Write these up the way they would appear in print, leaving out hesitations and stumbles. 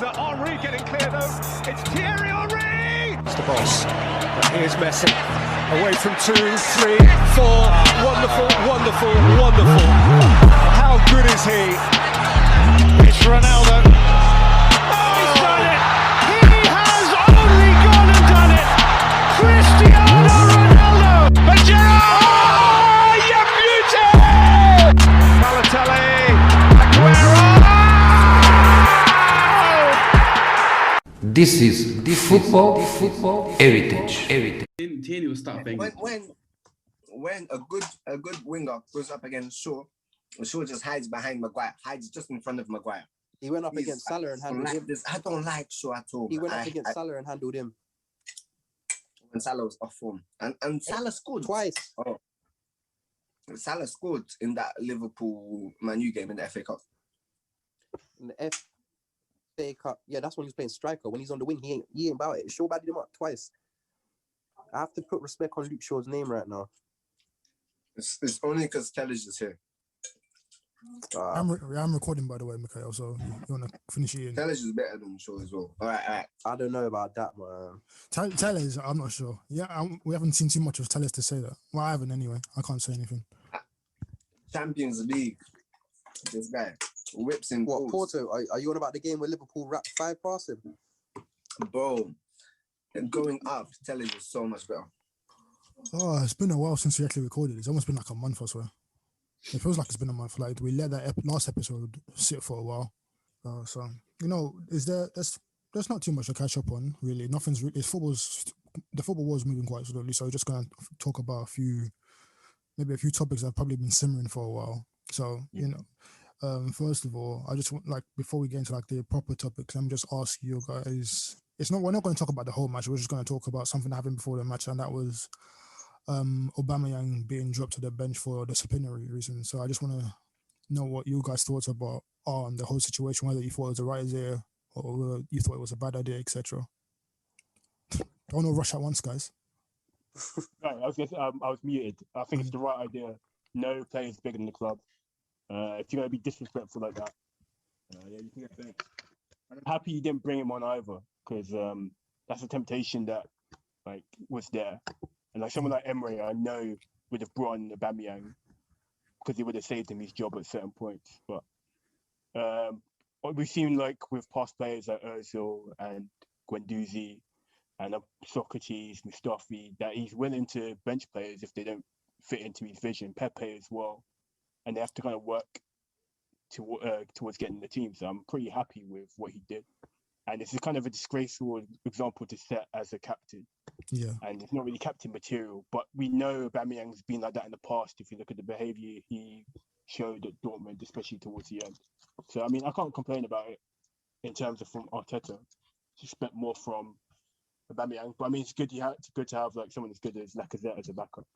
Henry getting clear though. It's Thierry Henry! It's the boss. But here's Messi. Away from 2, 3, 4. Wonderful, wonderful, wonderful. How good is he? It's Ronaldo. Oh, he's done it! He has only gone and done it! Cristiano Ronaldo! And Gerrard! Oh, you beauty! Balotelli! Aguero! This is the football heritage. Tierney will start banging. When a good winger goes up against Shaw just hides behind Maguire, hides just in front of Maguire. He went up against Salah and handled him. I don't like Shaw at all. He went up against Salah and handled him. When Salah was off form. And Salah scored. Twice. Oh. Salah scored in that Liverpool Man U game in the FA Cup. In the FA Cup. Yeah, that's when he's playing striker. When he's on the wing, he ain't about it. Shaw badded him up twice. I have to put respect on Luke Shaw's name right now. It's only because Tellis is here. I'm recording, by the way, Mikhail, so you want to finish it in? Tellis is better than Shaw as well. All right. I don't know about that, man. Tellis, I'm not sure. Yeah, we haven't seen too much of Tellis to say that. Well, I haven't anyway. I can't say anything. Champions League. This guy whips in. What, Porto? Are you on about the game where Liverpool wrapped 5 past him? Bro, and going up, Tellis is so much better. Oh, it's been a while since we actually recorded. It's almost been like a month or so. It feels like it's been a month. Like we let that last episode sit for a while. So there's not too much to catch up on really. Nothing's really. The football was moving quite slowly. So we're just gonna talk about maybe a few topics that have probably been simmering for a while. So first of all, I just want, like, before we get into like the proper topics, let me just ask you guys. We're not going to talk about the whole match. We're just going to talk about something that happened before the match, and that was Aubameyang being dropped to the bench for disciplinary reasons. So I just want to know what you guys' thoughts about on the whole situation, whether you thought it was the right idea or whether you thought it was a bad idea, etc. Don't want to rush at once, guys. Right, I was muted. I think it's the right idea. No players bigger than the club. If you're going to be disrespectful like that, you can get benched. I'm happy you didn't bring him on either, because that's a temptation that was there. And like someone like Emery, I know would have brought on Aubameyang because he would have saved him his job at certain points. But we've seen like with past players like Ozil and Guendouzi and Socrates, Mustafi, that he's willing to bench players if they don't fit into his vision. Pepe as well, and they have to kind of work towards getting the team. So I'm pretty happy with what he did. And it's kind of a disgraceful example to set as a captain. Yeah. And it's not really captain material, but we know Aubameyang's been like that in the past. If you look at the behaviour he showed at Dortmund, especially towards the end. So, I mean, I can't complain about it in terms of from Arteta. Expect more from Aubameyang. But, I mean, it's good to have like someone as good as Lacazette as a backup.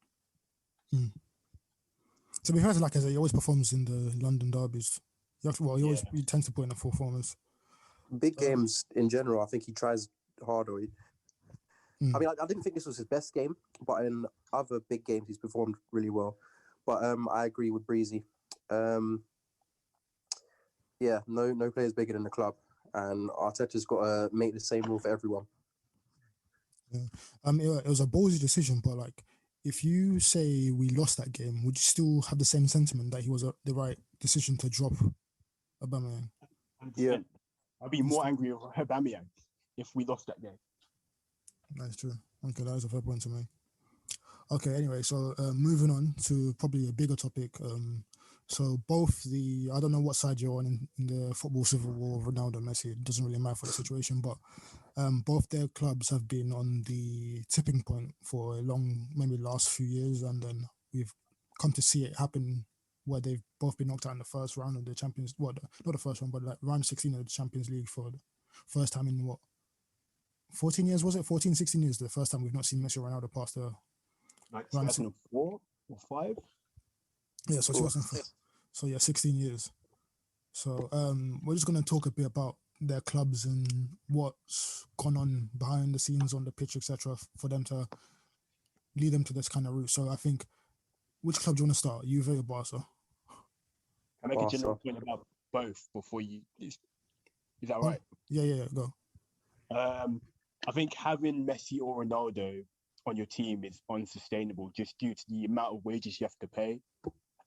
To be fair to Lacazette, he always performs in the London derbies. He tends to put in the full formers. Big games in general, I think he tries harder. I mean, I didn't think this was his best game, but in other big games, he's performed really well. But I agree with Breezy. No players bigger than the club, and Arteta's got to make the same rule for everyone. Yeah. It was a ballsy decision, but like, if you say we lost that game, would you still have the same sentiment that he was the right decision to drop Aubameyang? Yeah. I'd be more angry with Aubameyang if we lost that game. That's true. Okay, that was a fair point to make. Okay, anyway, so moving on to probably a bigger topic. So I don't know what side you're on in the football civil war, Ronaldo, Messi, it doesn't really matter for the situation, but both their clubs have been on the tipping point for a long, maybe last few years, and then we've come to see it happen where they've both been knocked out in the first round of the Champions, not the first round, but like round 16 of the Champions League for the first time in 14 years, was it? 14, 16 years, the first time we've not seen Messi or Ronaldo past the like 2004 or 5? Yeah, so 2004. So yeah, 16 years. So we're just going to talk a bit about their clubs and what's gone on behind the scenes on the pitch, etc., for them to lead them to this kind of route. So I think, which club do you want to start? Juve or Barca? I make a general point about both before you. Is that right? Yeah, go. I think having Messi or Ronaldo on your team is unsustainable just due to the amount of wages you have to pay.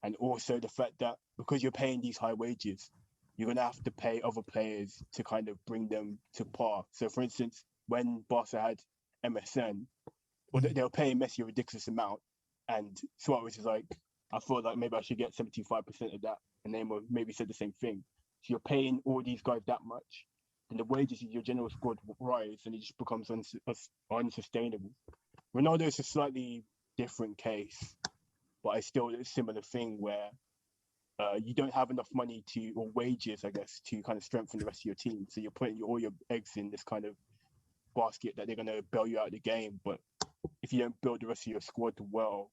And also the fact that because you're paying these high wages, you're going to have to pay other players to kind of bring them to par. So, for instance, when Barca had MSN, they were paying Messi a ridiculous amount. And Suarez is like, I thought like maybe I should get 75% of that. And Neymar maybe said the same thing. So you're paying all these guys that much, then the wages in your general squad rise and it just becomes unsustainable. Ronaldo is a slightly different case, but it's still a similar thing where you don't have enough money or wages, I guess, to kind of strengthen the rest of your team. So you're putting all your eggs in this kind of basket that they're going to bail you out of the game. But if you don't build the rest of your squad well,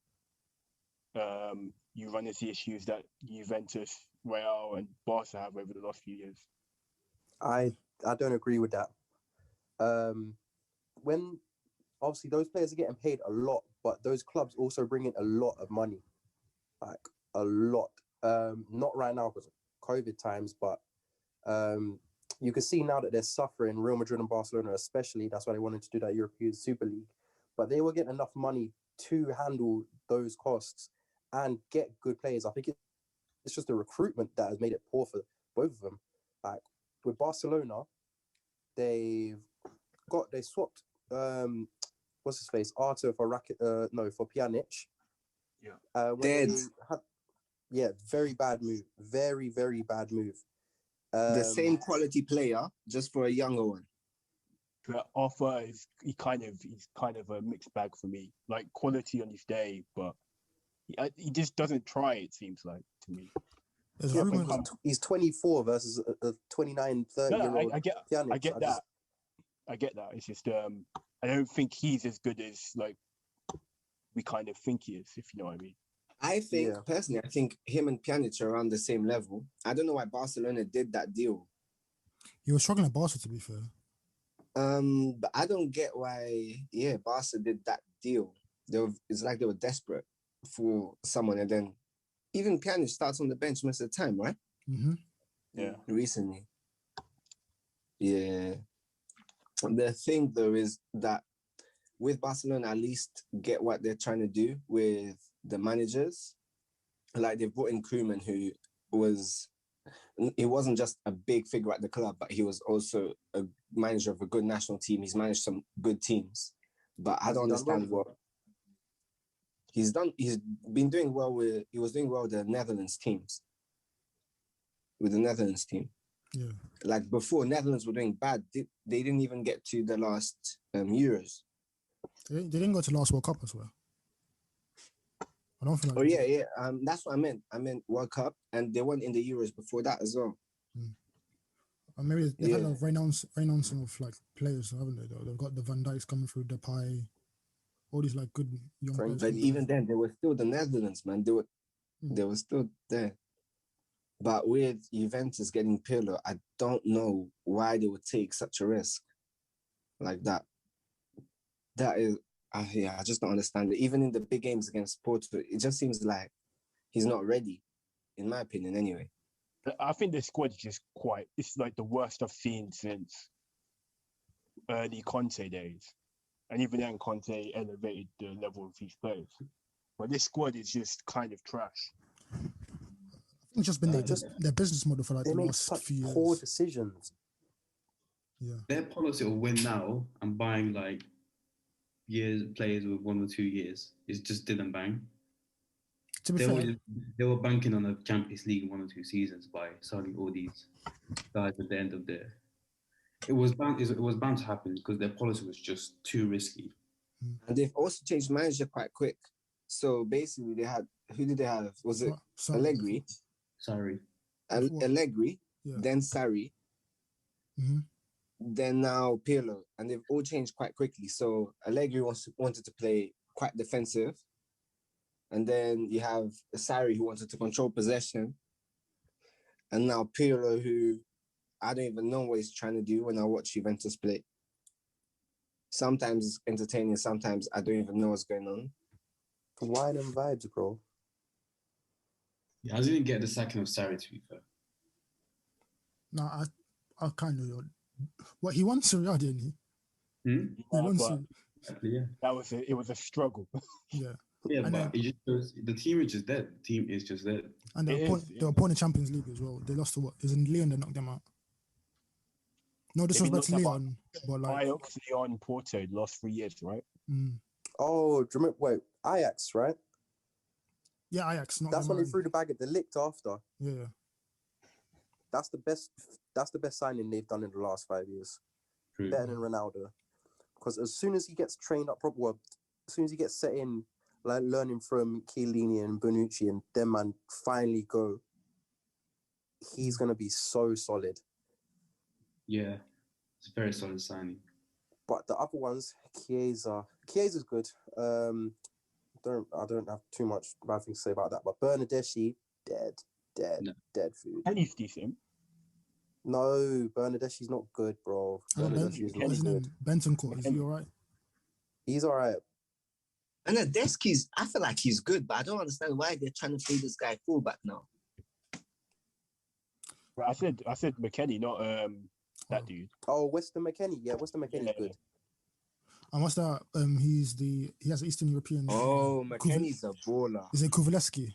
you run into issues that Juventus, Real, and Barca have over the last few years. I don't agree with that. When obviously those players are getting paid a lot, but those clubs also bring in a lot of money, like a lot. Not right now because of COVID times, but you can see now that they're suffering. Real Madrid and Barcelona, especially. That's why they wanted to do that European Super League. But they were getting enough money to handle those costs and get good players. I think it's just the recruitment that has made it poor for both of them. Like with Barcelona, they swapped what's his face Arthur for for Pjanic. Very bad move. Very, very bad move. The same quality player, just for a younger one. Arthur he's kind of a mixed bag for me. Like quality on his day, but he just doesn't try. It seems like to me. He's 24 versus a 29, 30-year-old. I get that. I get that. It's just I don't think he's as good as like we kind of think he is, if you know what I mean. Personally, I think him and Pjanic are around the same level. I don't know why Barcelona did that deal. He was struggling at Barca, to be fair. But I don't get why, Barca did that deal. It's like they were desperate for someone, and then even Pjanic starts on the bench most of the time, right? Mm-hmm. Yeah. Recently. Yeah. The thing, though, is that with Barcelona, at least get what they're trying to do with the managers. Like they've brought in Koeman, he wasn't just a big figure at the club, but he was also a manager of a good national team. He's managed some good teams, but I don't understand what he's done. He was doing well with the Netherlands teams. With the Netherlands team. Yeah. Like before, Netherlands were doing bad. They didn't even get to the last Euros. They didn't go to last World Cup as well. I don't feel like. That's what I meant. I meant World Cup, and they went in the Euros before that as well. And maybe they've had a renouncing of like players, haven't they? Though they've got the Van Dijks coming through, Depay, all these like good young players. But even then, they were still the Netherlands, man. They were still there. But with Juventus getting Pirlo, I don't know why they would take such a risk like that. That is, I just don't understand it. Even in the big games against Porto, it just seems like he's not ready, in my opinion, anyway. I think the squad is just it's like the worst I've seen since early Conte days. And even then, Conte elevated the level of his players. But this squad is just kind of trash. It's just been their business model for like the last few years. Poor decisions. Yeah. Their policy of win now and buying like players with 1 or 2 years, it just didn't bang. To be fair, they were banking on a Champions League in 1 or 2 seasons by selling all these guys at the end of the. It was bound to happen because their policy was just too risky. And they've also changed manager quite quick. So basically, who did they have? Was it Allegri? Sorry. Allegri, then Sarri, then now Pirlo, and they've all changed quite quickly. So Allegri wanted to play quite defensive, and then you have Sarri who wanted to control possession, and now Pirlo who I don't even know what he's trying to do when I watch Juventus play. Sometimes it's entertaining, sometimes I don't even know what's going on. Why them vibes, bro? Yeah, I didn't get the sacking of Sarri, to be fair. No, I kind of What, he won Serie A, didn't he? Hmm? He won but Serie Exactly, yeah. it was a struggle. Yeah. Yeah, And but then, it just shows the team is just dead. The team is just dead. and It is, they were put in the Champions League as well. They lost to what? Is in Leon that knocked them out. No They've been disrespect to knocked out Leon, but like, Ajax, Leon, Porto, the last 3 years, right? Oh, do you remember, wait, Ajax, right? yeah, Ajax knocked That's them when out. they threw the bag at the licked after. Yeah. That's the best signing they've done in the last 5 years. True. Better than Ronaldo. Because as soon as he gets trained up proper, well, as soon as he gets set in, like learning from Chiellini and Bonucci and them man finally go, he's gonna be so solid. Yeah, it's a very solid signing. But the other ones, Chiesa's good. I don't have too much bad things to say about that. But Bernardeschi, dead food. And he's decent. No, Bernardeschi's not good, bro. Bernardeschi's not What's his good. name? Bentoncourt. Is he all right? He's all right. And Deski's, I feel like he's good, but I don't understand why they're trying to play this guy fullback now. Right, I said McKennie, not that dude. Oh, Weston McKennie. Yeah, Weston McKennie's good. And what's that? He has Eastern European. Oh, McKennie's a baller. Is it Kuvalevsky?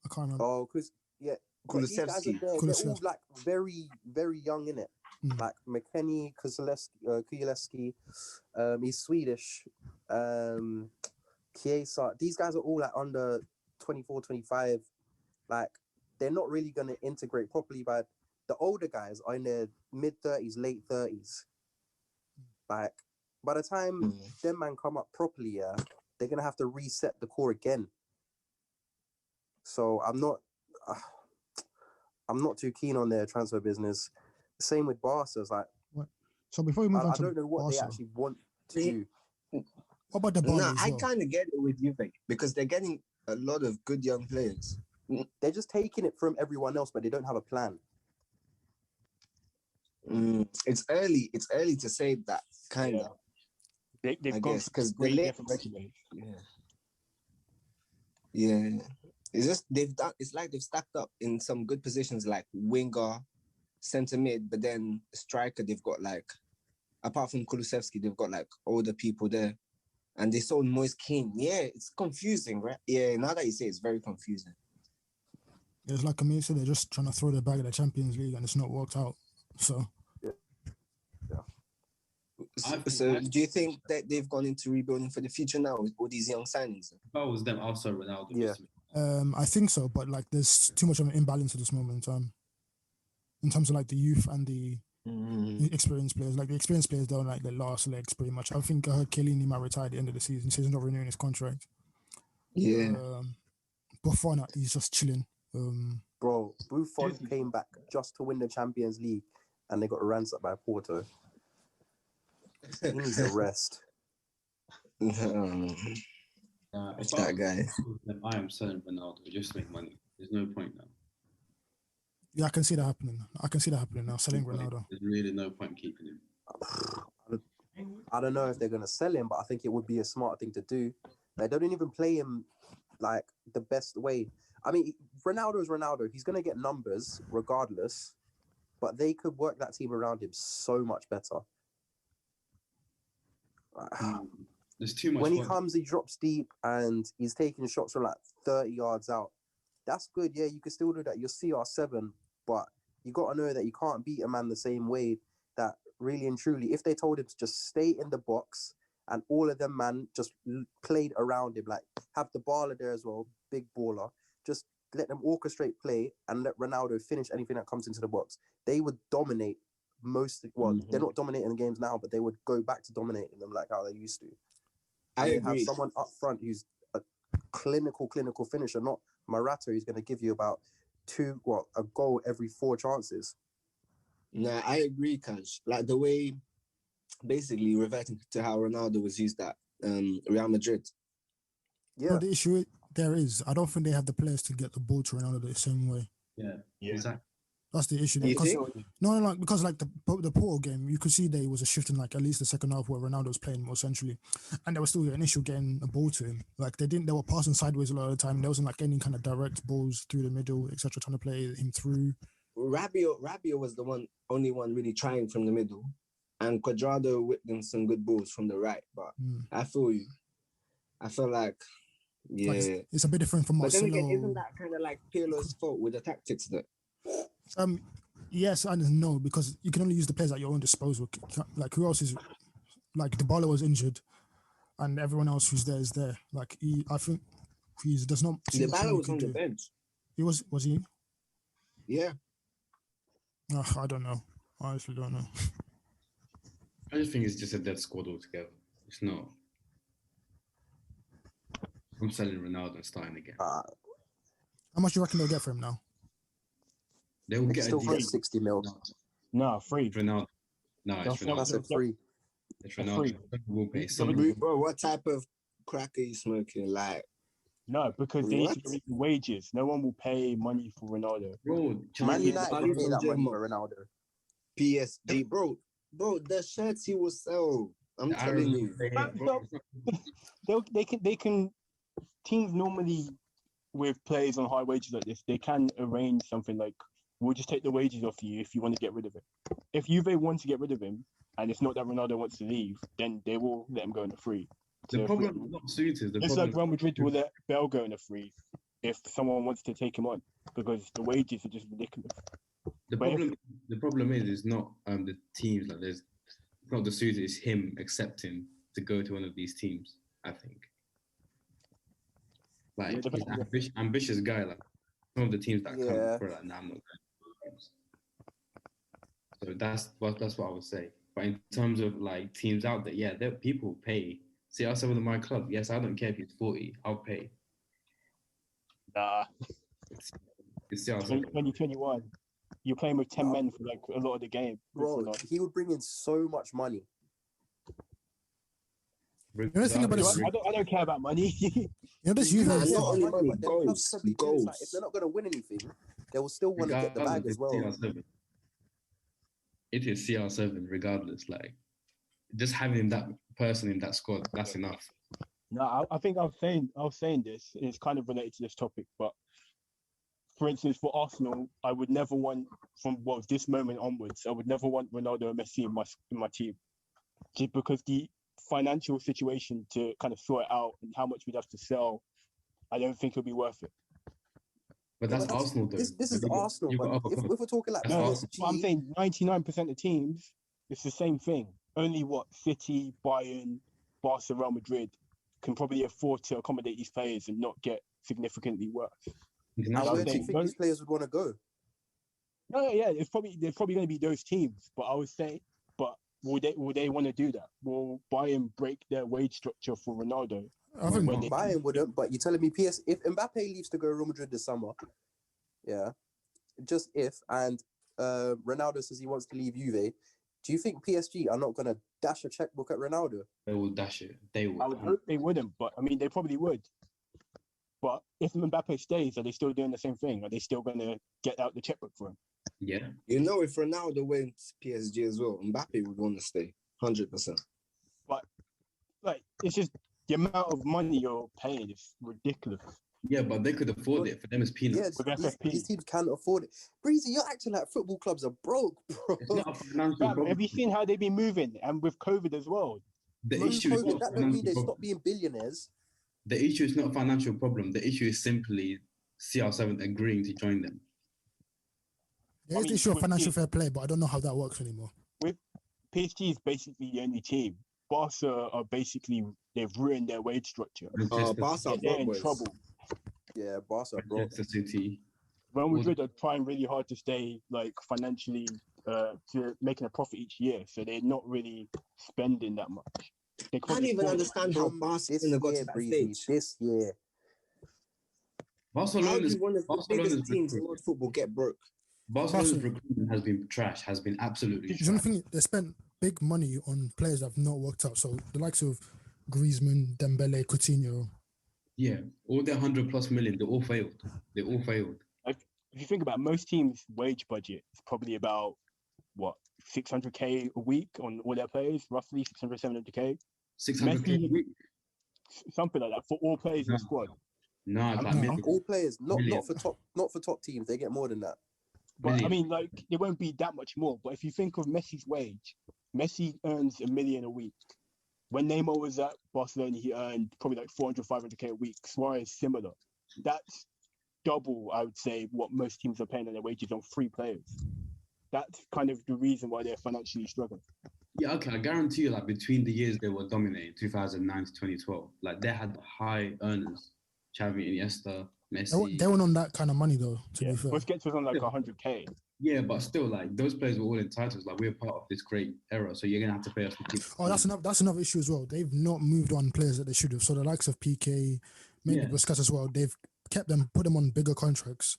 I can't remember. Oh, because yeah, but these guys are Kulusevski. they're all like very, very young in it. Like McKennie, Kulusevski, he's Swedish. Chiesa. These guys are all like under 24, 25. Like they're not really going to integrate properly. But the older guys are in their mid-30s, late 30s. Like by the time them man come up properly, yeah, they're going to have to reset the core again. So I'm not too keen on their transfer business. Same with Barca. Like, so before we move on I to don't know what Barca, they actually want to do. what about the Barca? I kind of get it with Juve because they're getting a lot of good young players. They're just taking it from everyone else, but they don't have a plan. It's early. It's early to say that, kind of. Yeah. They've gone because three different regiments. Yeah. It's just it's like they've stacked up in some good positions like winger, centre mid, but then striker they've got like, apart from Kulusevski, they've got like older people there, and they sold Moise Kean. Yeah, it's confusing, right? Yeah, now that you say it's very confusing. It's like Amir said, they're just trying to throw their bag at the Champions League, and it's not worked out. So. So do you think that they've gone into rebuilding for the future now with all these young signings? If I was them, also Ronaldo. Yeah. I think so, but like there's too much of an imbalance at this moment in terms of like the youth and the experienced players. Like the experienced players don't like the last legs pretty much. I think Chiellini might retire at the end of the season. He says he's not renewing his contract. Yeah. Buffon, he's just chilling. Bro, Buffon came back just to win the Champions League, and they got ransacked by Porto. He needs a rest. If That guy. I am selling Ronaldo just to make money. There's no point now. Yeah, I can see that happening. Now, selling Ronaldo. There's really no point in keeping him. I don't know if they're going to sell him, but I think it would be a smart thing to do. Like, they don't even play him like the best way. I mean, Ronaldo is Ronaldo. He's going to get numbers regardless, but they could work that team around him so much better. There's too much. When he comes, he drops deep and he's taking shots from like 30 yards out. That's good. Yeah, you can still do that. You're CR7, but you got to know that you can't beat a man the same way. That really and truly, if they told him to just stay in the box and all of them, man, just played around him, like have the baller there as well, big baller, just let them orchestrate play and let Ronaldo finish anything that comes into the box, they would dominate they're not dominating the games now, but they would go back to dominating them like how they used to. I and agree. Have someone up front who's a clinical finisher, not Morata, who's going to give you about a goal every 4 chances. Nah, I agree, Kanj. Like the way, basically reverting to how Ronaldo was used at Real Madrid. Yeah. But the issue there is, I don't think they have the players to get the ball to Ronaldo the same way. Yeah, exactly. That's the issue. You think? Because like the Porto game, you could see there was a shift in like at least the second half where Ronaldo was playing more centrally, and there was still an issue getting a ball to him. Like they were passing sideways a lot of the time. There wasn't like any kind of direct balls through the middle, etc. Trying to play him through. Rabiot was the only one really trying from the middle, and Cuadrado whipped them some good balls from the right. But I feel you. I feel like, yeah. Like it's a bit different from But then Marcelo. again, isn't that kind of like Pirlo's fault with the tactics though? Yes and no, because you can only use the players at your own disposal. Like who else is like Dybala was injured, and everyone else who's there is there. Like I think there's not. Dybala was on the bench. Was he? Yeah. I don't know. I honestly don't know. I just think it's just a dead squad altogether. It's not. I'm selling Ronaldo and starting again. How much do you reckon they'll get for him now? They will get still get 60 mil. No, free. Ronaldo. No, it's Ronaldo. That's a free. It's Ronaldo. We'll pay Bro, what type of crack are you smoking? Like, no, because they need to raise the wages. No one will pay money for Ronaldo. Bro, Man United will pay that money for Ronaldo. PSG, bro, the shirts he will sell. I'm telling you. They can. Teams normally with players on high wages like this, they can arrange something like, we'll just take the wages off you if you want to get rid of him. If Juve want to get rid of him, and it's not that Ronaldo wants to leave, then they will let him go in a free. The problem is not suited. It's like Real Madrid will let Bale go in a free if someone wants to take him on, because the wages are just ridiculous. The problem is not the teams, like there's not the suited, it's him accepting to go to one of these teams, I think. Like he's an ambitious guy, like some of the teams that come for like, nah, I'm not going to. So that's what I would say. But in terms of like teams out there, yeah, there people pay. See, I said with my club, yes, I don't care if he's 40, I'll pay. Nah. It's 2021. You're playing with 10 men for like a lot of the game. Bro, he would bring in so much money. You know the thing about this? I don't care about money. You know this Juve. Not only money, goals. Goals. If they're not going to win anything, they will still want to get the bag as well. It is CR7 regardless. Like just having that person in that squad, that's enough. No, I think I was saying this. It's kind of related to this topic, but for instance, for Arsenal, I would never want from this moment onwards, I would never want Ronaldo and Messi in my team, just because the financial situation to kind of sort it out and how much we'd have to sell, I don't think it'll be worth it. But that's Arsenal, though. This is Arsenal. But if we're talking like PSG, I'm saying 99% of teams, it's the same thing. Only City, Bayern, Barca, Real Madrid can probably afford to accommodate these players and not get significantly worse. Where do you think these players would want to go? No, yeah, there's probably going to be those teams, but I would say, but will they want to do that? Will Bayern break their wage structure for Ronaldo? I think Bayern wouldn't, but you're telling me if Mbappe leaves to go Real Madrid this summer, yeah, just if, and Ronaldo says he wants to leave Juve, do you think PSG are not going to dash a checkbook at Ronaldo? They will dash it. They will. I would hope they wouldn't, but I mean, they probably would. But if Mbappe stays, are they still doing the same thing? Are they still going to get out the checkbook for him? Yeah. You know, if Ronaldo went to PSG as well, Mbappe would want to stay, 100%. But like, it's just the amount of money you're paying is ridiculous. Yeah, but they could afford it. For them, it's peanuts. Yeah, these teams can't afford it. Breezy, you're acting like football clubs are broke, bro. It's not a financial problem. Have you seen how they've been moving? And with COVID as well. The issue is not that don't mean they stop being billionaires. The issue is not a financial problem. The issue is simply CR7 agreeing to join them. There is the issue of financial fair play, but I don't know how that works anymore. With PSG is basically the only team. Barca are basically, they've ruined their wage structure. Barca they're in trouble. Yeah, Barca are broke. Manchester City. Real Madrid are trying really hard to stay like financially to making a profit each year, so they're not really spending that much. I can't even understand how Barcelona got to that stage. This year. Barcelona's biggest teams in world football get broke. Barcelona's recruitment has been trash, has been absolutely trash. You know, thing, they spent big money on players that have not worked out. So the likes of Griezmann, Dembele, Coutinho. Yeah, all their 100+ million, they all failed. They all failed. If you think about it, most teams' wage budget is probably about, 600k a week on all their players, roughly 600, 700k. 600k a week? Something like that for all players in the squad. No, all players, not for top teams. They get more than that. But I mean, like, it won't be that much more. But if you think of Messi's wage, Messi earns $1 million a week. When Neymar was at Barcelona, he earned probably like 400, 500K a week. Suarez similar. That's double, I would say, what most teams are paying on their wages on 3 players. That's kind of the reason why they're financially struggling. Yeah, okay, I guarantee you, like, between the years they were dominating, 2009 to 2012, like, they had high earners. Xavi, Iniesta, Messi. They weren't on that kind of money, though, to be fair. Busquets was on like 100K. Yeah, but still, like, those players were all entitled. Like, we're part of this great era, so you're going to have to pay us. That's another issue as well. They've not moved on players that they should have. So the likes of PK, maybe Busquets as well, they've kept them, put them on bigger contracts.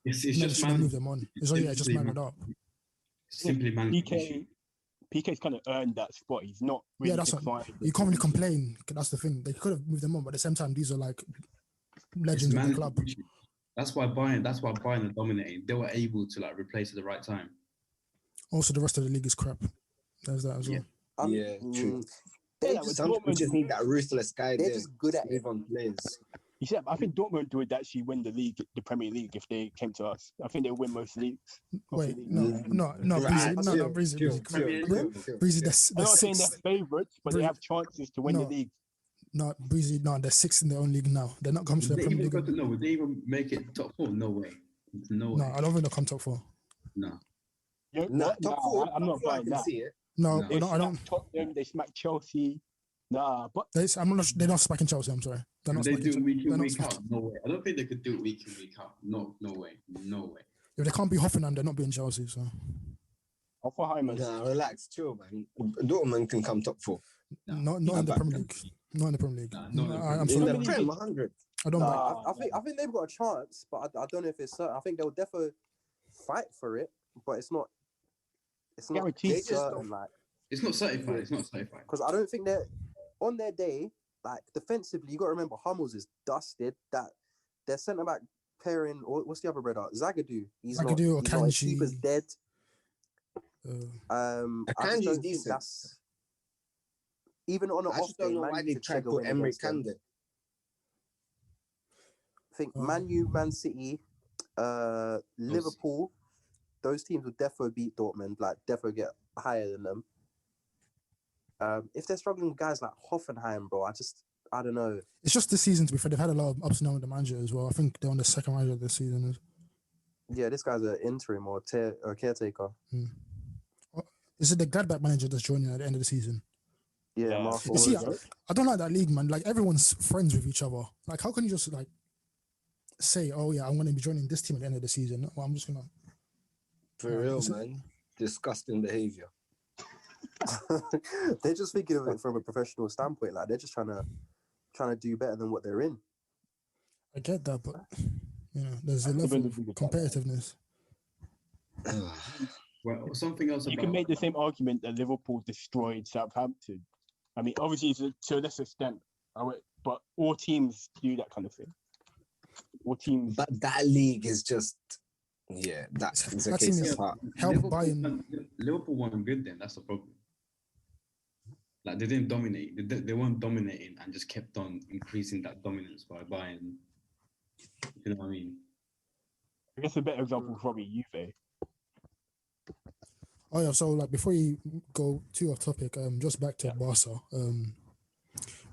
It's just move them on. It's just man it up. Simply managed. PK's kind of earned that spot. He's not really. Yeah, that's what, you can't really complain. That's the thing. They could have moved them on, but at the same time, these are like legends of the club. That's why Bayern are dominating. They were able to like replace at the right time. Also, the rest of the league is crap. There's that as well. True. We just need that ruthless guy. They're just good at move on players. You said, I think Dortmund would actually win the league, the Premier League, if they came to us. I think they'll win most leagues. Wait, no, Breezy. I'm not saying they're favourites, but they have chances to win the league. No, Breezy, they're 6th in their own league now. They're not coming to the Premier League. Would they even make it top 4? No way. No, I don't think they'll come top 4. No. Top 4. I'm not buying that. No, they smack Tottenham, they smack Chelsea. But they're not smacking Chelsea. I'm sorry. They do it week in, week out. No way. I don't think they could do it week in, week out. No way. If they can't be Hoffenheim, they're not being Chelsea. So. Relax, chill, man. Dortmund can come top 4. Not in the Premier League. Not in the Premier League. I'm sorry. In the Prem, 100. I don't. I think they've got a chance, but I don't know if it's certain. I think they'll definitely fight for it, but it's not. It's not guaranteed. It's not certified. It's not certified. Because I don't think they're on their day. Like defensively, you got to remember Hummels is dusted. That their centre back pairing, or what's the other brother? Zagadou. He's not. His keeper's dead. Akanji's decent. That's even on an off day. I don't know why they tried to put Emre Can there. I think Man U, Man City, Liverpool, those teams would definitely beat Dortmund. Like definitely get higher than them. If they're struggling with guys like Hoffenheim, bro, I don't know. It's just this season, to be fair. They've had a lot of ups and downs with the manager as well. I think they're on the second manager this season. Yeah, this guy's an interim or caretaker. Is it the Gladbach manager that's joining at the end of the season? Yeah, Marco. You see, I don't like that league, man. Like, everyone's friends with each other. Like, how can you just, like, say, oh, yeah, I'm going to be joining this team at the end of the season? Well, I'm just going to... For real, man. Disgusting behaviour. They're just thinking of it from a professional standpoint. Like, they're just trying to do better than what they're in. I get that, but, there's a level of competitiveness. Well, something else. You can make the same argument that Liverpool destroyed Southampton. I mean, obviously, to a lesser extent, but all teams do that kind of thing. All teams. But that league is just, that's a case of heart. Liverpool won good then. That's the problem. Like, they didn't dominate. They weren't dominating and just kept on increasing that dominance by buying. You know what I mean? I guess a better example is probably Juve. Oh yeah, so like before you go too off topic, just back to Barca.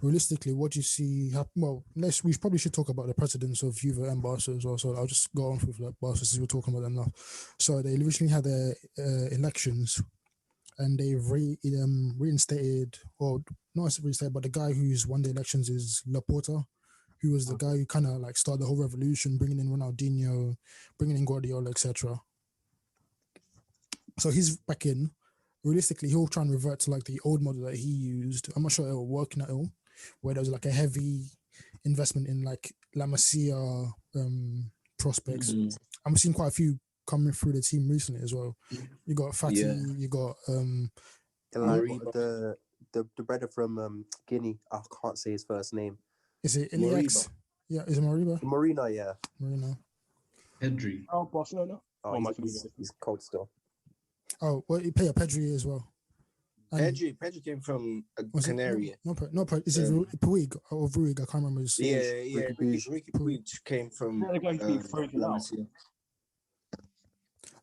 Realistically, what do you see happen? Well, we probably should talk about the precedents of Juve and Barca as well. So I'll just go on with like Barca since we're talking about them now. So they originally had their elections, and they reinstated, or not reinstated, but the guy who's won the elections is Laporta, who was the guy who kind of like started the whole revolution, bringing in Ronaldinho, bringing in Guardiola, etc. So he's back in. Realistically, he'll try and revert to like the old model that he used. I'm not sure it will work at all, where there was like a heavy investment in like La Masia prospects. I'm seeing quite a few coming through the team recently as well. You got Fati, you got the brother from Guinea. I can't say his first name. Is it Iliax? Yeah, is it Mariba? Marina, yeah. Marina. Pedri. Oh, Barcelona. He's cold still. Oh, well, you pay a Pedri as well. Pedri came from Canary. Is it Puig or Ruig? I can't remember. Ricky Puig came from.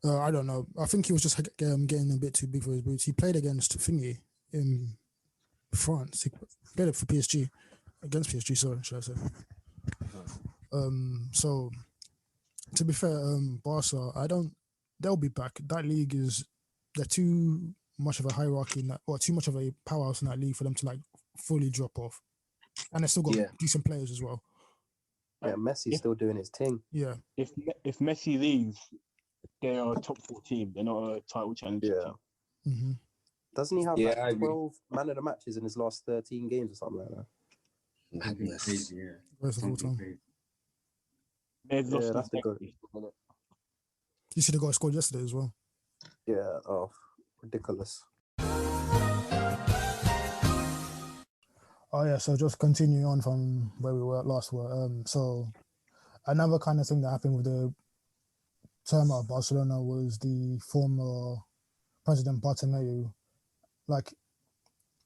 I don't know. I think he was just getting a bit too big for his boots. He played against Thingy in France. He played it for PSG. Against PSG, sorry, should I say. So, to be fair, Barca, they'll be back. That league they're too much of a hierarchy in that, or too much of a powerhouse in that league for them to like fully drop off. And they still got decent players as well. Yeah, Messi's still doing his thing. Yeah. If Messi leaves, they are a top 4 team. They're not a title challenger team. Mm-hmm. Doesn't he have 12 man of the matches in his last 13 games or something like that? Madness. Where's the full time? They've lost that's the goal. You see the guy scored yesterday as well. Yeah, ridiculous. Oh yeah, so just continuing on from where we were last. So another kind of thing that happened with the term of Barcelona was the former president Bartomeu. Like,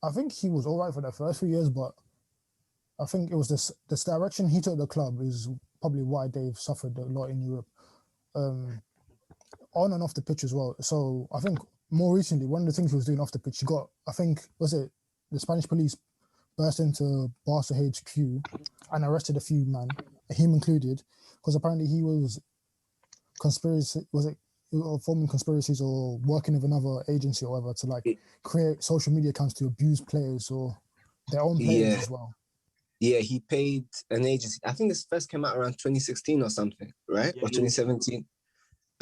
I think he was all right for the first few years, but I think it was this direction he took the club is probably why they've suffered a lot in Europe, on and off the pitch as well. So I think more recently, one of the things he was doing off the pitch, he got, I think, was it the Spanish police burst into Barca HQ and arrested a few men, him included, because apparently he was forming conspiracies or working with another agency or whatever to like create social media accounts to abuse players or their own players as well. Yeah, he paid an agency. I think this first came out around 2016 or something, right? Or 2017.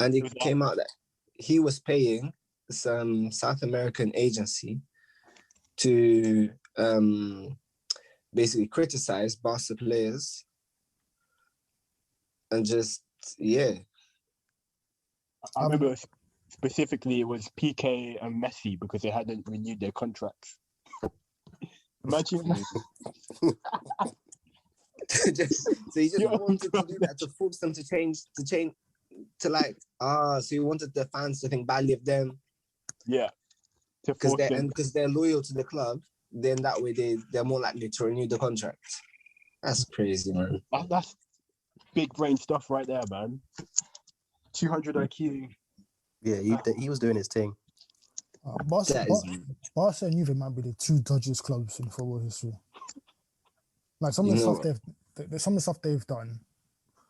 And it came out that he was paying some South American agency to basically criticize Barca players and just, I remember specifically it was PK and Messi because they hadn't renewed their contracts. Imagine. So he just wanted to do that to force them to change, so he wanted the fans to think badly of them. Yeah. Because they're loyal to the club, then that way they're more likely to renew the contract. That's crazy, man. That's big brain stuff right there, man. 200 IQ. Yeah, he was doing his thing. Barca and Juve might be the 2 dodgiest clubs in football history. Like some of the stuff they've done.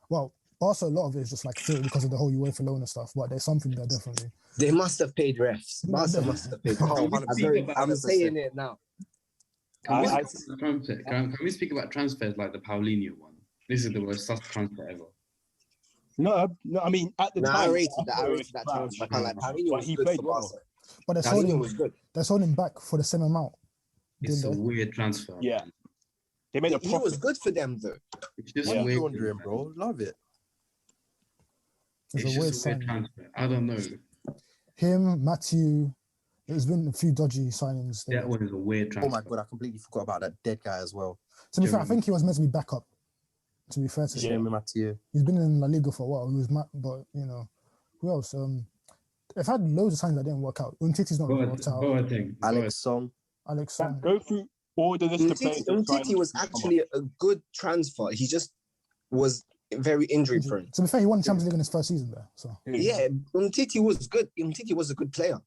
Well, Barca, a lot of it is just like theory because of the whole UEFA loan and stuff, but there's something there definitely. They must have paid refs. Barca must have paid refs. I'm saying it now. Can we speak about transfers like the Paulinho one? This is the worst transfer ever. No, I mean at the time. I rated that transfer. Paulinho was good for Barca. But they sold him back for the same amount. It's a weird transfer. Yeah. They made a profit. He was good for them though. It's just weird. Wondering, bro. Love it. It's a weird transfer. I don't know. Him, Matthew, there's been a few dodgy signings. That one is a weird transfer. Oh my God, I completely forgot about that dead guy as well. To be fair, I think he was meant to be backup. To be fair to him. Matthew. He's been in La Liga for a while. He was but you know, who else? They've had loads of signs that didn't work out. Umtiti's not really worked out. Alex Song. Go through all the list of players. Umtiti was actually a good transfer. He just was very injury prone. To be fair, he won the Champions League in his first season there. So yeah, Umtiti was good. Umtiti was a good player.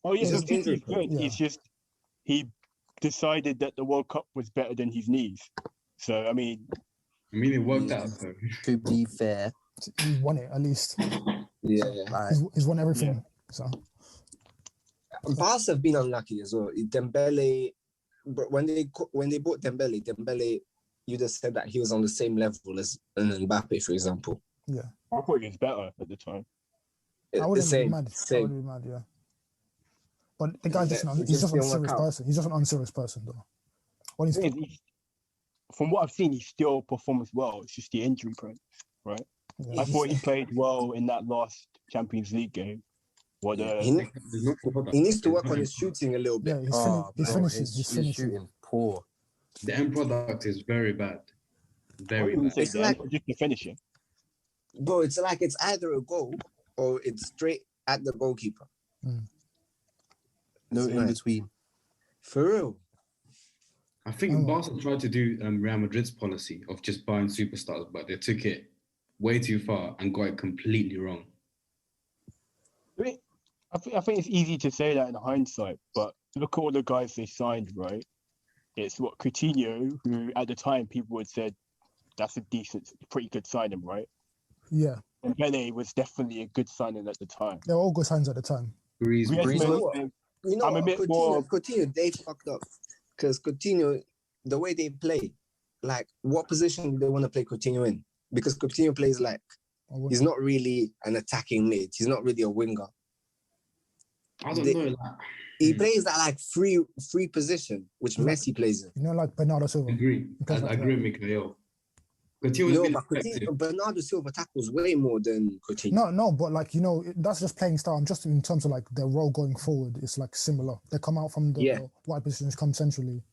Oh yeah, Umtiti's good. Yeah. It's just he decided that the World Cup was better than his knees. So I mean it worked out. To be fair, he won it at least. Yeah, he's won everything. Yeah. So Barca have been unlucky as well. Dembele, but when they bought Dembele, you'd have said that he was on the same level as Mbappe, for example. Yeah, I thought he was better at the time. I wouldn't be mad. Yeah. But the guy's he's just an unserious person. He's just an unserious person, though. From what I've seen, he still performs well. It's just the injury prone, right? Yeah, I thought he played well in that last Champions League game. He needs to work on his shooting a little bit. Yeah, his finishing shooting poor. The end product is very bad. Very bad. It's like just the finishing. Bro, it's like it's either a goal or it's straight at the goalkeeper. No in between. For real. I think Barca tried to do Real Madrid's policy of just buying superstars, but they took it way too far and got it completely wrong. I think it's easy to say that in hindsight, but look at all the guys they signed, right? It's what Coutinho, who at the time people would said that's a decent, pretty good signing, right? Yeah. And Pele was definitely a good signing at the time. They were all good signs at the time. Griezmann, I'm a bit more. Coutinho, they fucked up because Coutinho, the way they play, like what position do they want to play Coutinho in? Because Coutinho plays like he's not really an attacking mid. He's not really a winger. I don't know. He plays that like free position, which Messi plays in. You know, like Bernardo Silva. I agree, Mikhail. Bernardo Silva tackles way more than Coutinho. No, but like, you know, that's just playing style. I'm just in terms of like their role going forward. It's like similar. They come out from the wide positions, come centrally.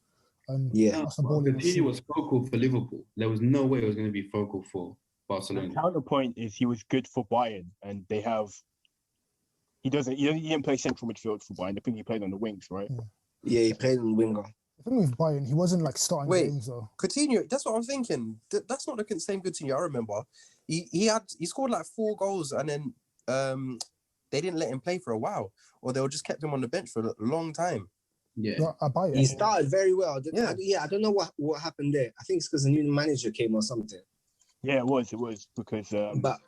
And that's the ball. Coutinho was focal for Liverpool. There was no way it was going to be focal for Barcelona. The counterpoint is he was good for Bayern, and they have. He didn't play central midfield for Bayern. I think he played on the wings, right? Yeah, he played on winger. I think with Bayern, he wasn't like starting games though. Coutinho, that's what I'm thinking. That's not the same Coutinho I remember. He scored like 4 goals, and then they didn't let him play for a while, or they just kept him on the bench for a long time. Yeah, he started very well. I don't know what happened there. I think it's because the new manager came or something. Yeah, it was because. Under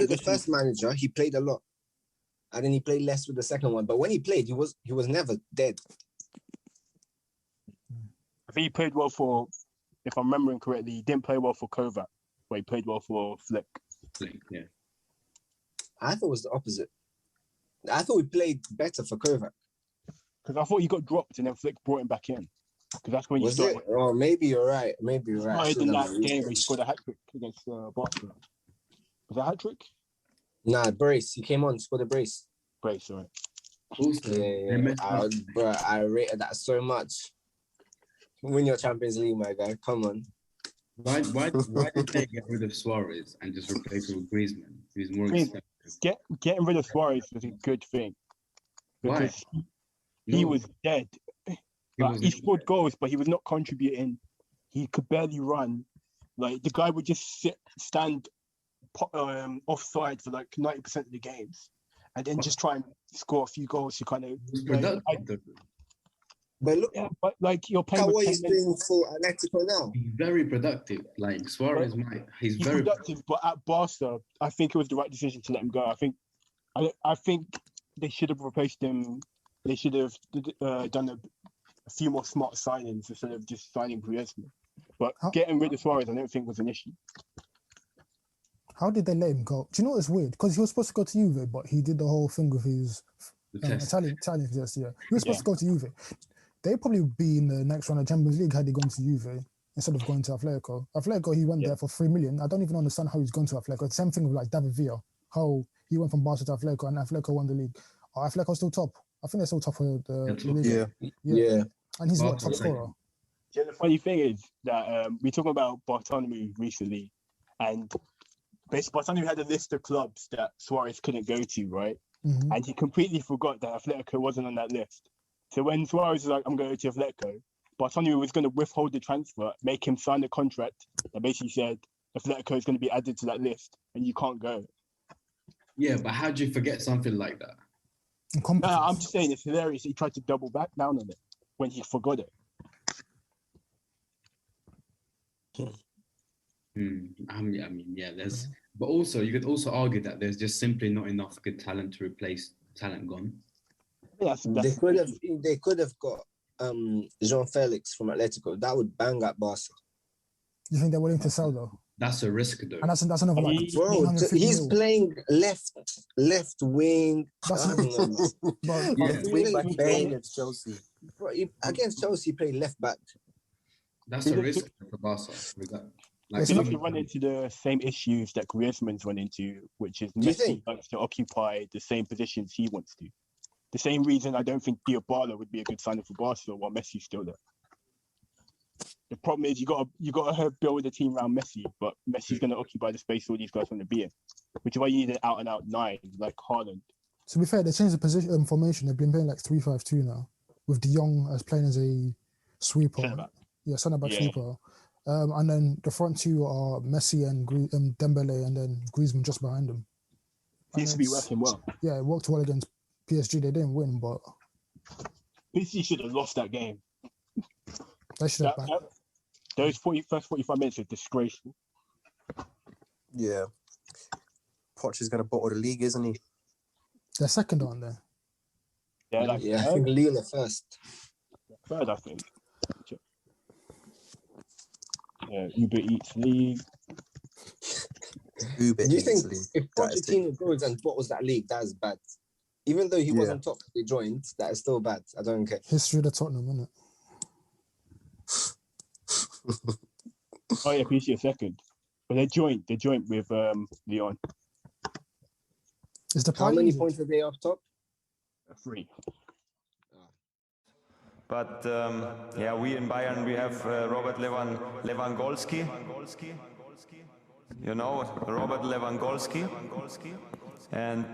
the first manager, he played a lot, and then he played less with the second one. But when he played, he was never dead. I think he played well for, if I'm remembering correctly, he didn't play well for Kovac, but he played well for Flick. Yeah. I thought it was the opposite. I thought we played better for Kovac. Because I thought he got dropped and then Flick brought him back in. Because that's when you started. Oh, maybe you're right. Maybe you're right. Started in that game where he scored a hat-trick against Barcelona. Was that a hat-trick? Nah, brace. He came on, scored a brace. Brace, right. I rated that so much. Win your Champions League, my guy. Come on. Why did they get rid of Suarez and just replace him with Griezmann? He's more expensive. Getting rid of Suarez was a good thing. Because he was dead. He scored goals, but he was not contributing. He could barely run. Like, the guy would just stand offside for like 90% of the games, and then just try and score a few goals to kind of. But look, but like you're playing. What he's doing for Atletico now. He's very productive. Like Suarez he's very productive. But at Barca, I think it was the right decision to let him go. I think they should have replaced him. They should have done a few more smart signings instead of just signing Griezmann. But getting rid of Suarez, I don't think was an issue. How did they let him go? Do you know what's weird? Because he was supposed to go to Juve, but he did the whole thing with his Italian test. Yeah, he was supposed to go to Juve. They'd probably be in the next round of Champions League had he gone to Juve instead of going to Atletico. Atletico, he went there for 3 million. I don't even understand how he's gone to Atletico. The same thing with like David Villa, how he went from Barca to Atletico and Atletico won the league. Are Atletico still top? I think they're still top of the league. Yeah. And he's not top scorer. Yeah, the funny thing is that we're talking about Bartomeu recently, and basically Bartomeu had a list of clubs that Suarez couldn't go to, right? Mm-hmm. And he completely forgot that Atletico wasn't on that list. So when Suarez was like, I'm going to Atletico, Bartomeu was going to withhold the transfer, make him sign a contract that basically said Atletico is going to be added to that list and you can't go. Yeah, but how do you forget something like that? No, I'm just saying it's hilarious. He tried to double back down on it when he forgot it. I mean, yeah, there's, but also you could also argue that there's just simply not enough good talent to replace talent gone. They could have got Jean Felix from Atletico. That would bang at Barca. You think they're willing to sell though? That's a risk though. And that's another like. Bro, he's playing left wing. Wing back against Chelsea. Bro, against Chelsea, he played left back. That's a risk for Barca. Like, you run into the same issues that Griezmann's run into, which is Messi likes to occupy the same positions he wants to. The same reason I don't think Dybala would be a good signing for Barcelona while Messi's still there. The problem is you got to build a team around Messi, but Messi's going to occupy the space all these guys want to be in, which is why you need an out-and-out 9 like Haaland. To be fair, they changed the position formation. They've been playing like 3-5-2 now, with De Jong as playing as a sweeper. Centre-back sweeper. And then the front two are Messi and Dembele, and then Griezmann just behind them. Seems to be working well. Yeah, it worked well against PSG. They didn't win, but PSG should have lost that game. they should have. Those first 45 minutes are disgraceful. Yeah. Poch is going to bottle the league, isn't he? They're second, aren't they? Yeah, I think Lille are first. Third, I think. Yeah, Uber Eats League. Do you think if Pochettino goes and bottles that league, that is bad? Even though he wasn't top, they joined. That is still bad. I don't care. History of the Tottenham, isn't it? Oh yeah, PSG are second, but they joined with Lyon. How many points are they off top? 3. But yeah, we in Bayern, we have Robert Lewandowski. You know, Robert Lewandowski. And